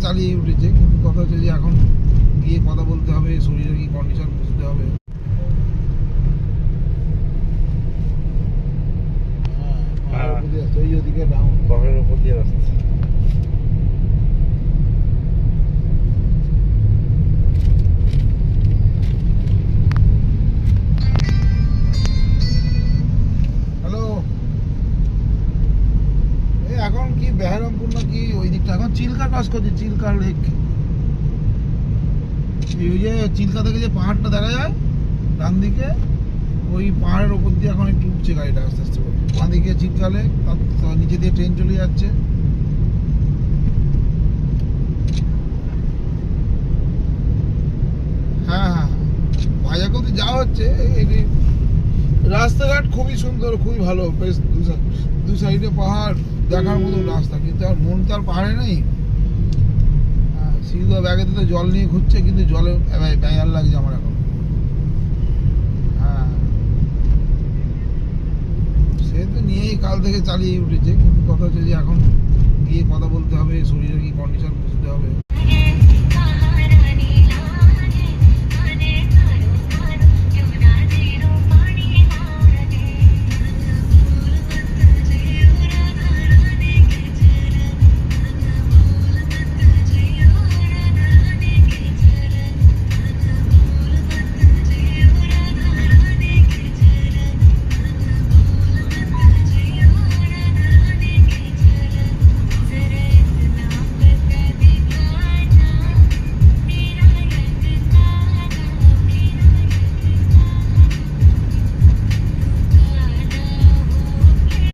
চালিয়ে উঠেছে, কিন্তু কথা হচ্ছে যে এখন গিয়ে কথা বলতে হবে, শরীরের কি কন্ডিশন বুঝতে হবে। ওই ওদিকে ডাউন পাহাড়ের উপর দিয়ে রাস্তা। হ্যালো, এই এখন কি বেহারামপুর না কি ওই দিকটা এখন চিল্কা কাজ করছে, চিল্কা লেক। ওই যে চিল্কা থেকে যে পাহাড়টা দেখা যায় ডান দিকে, ওই পাহাড়ের ওপর দিয়ে এখন একটু উঠছে গাড়িটা আস্তে আস্তে করে। বাঁ দিকে চিল্কা লেক, তার নিচে দিয়ে ট্রেন চলে যাচ্ছে। হ্যাঁ হ্যাঁ, ভাইজাকেও তো যাওয়া হচ্ছে। রাস্তাঘাট খুবই সুন্দর, খুবই ভালো, বেশ দু সাইডে পাহাড়, দেখার মতো রাস্তা। কিন্তু আর মন তো আর পাহাড়ে নেই। সিধু ব্যাগেতে তো জল নিয়ে ঘুরছে, কিন্তু জলে বেয়ার লাগছে আমার এখন। হ্যাঁ, সে তো নিয়েই কাল থেকে চালিয়ে উঠেছে, কিন্তু কথা হচ্ছে যে এখন গিয়ে কথা বলতে হবে, শরীরের কি কন্ডিশন বুঝতে হবে।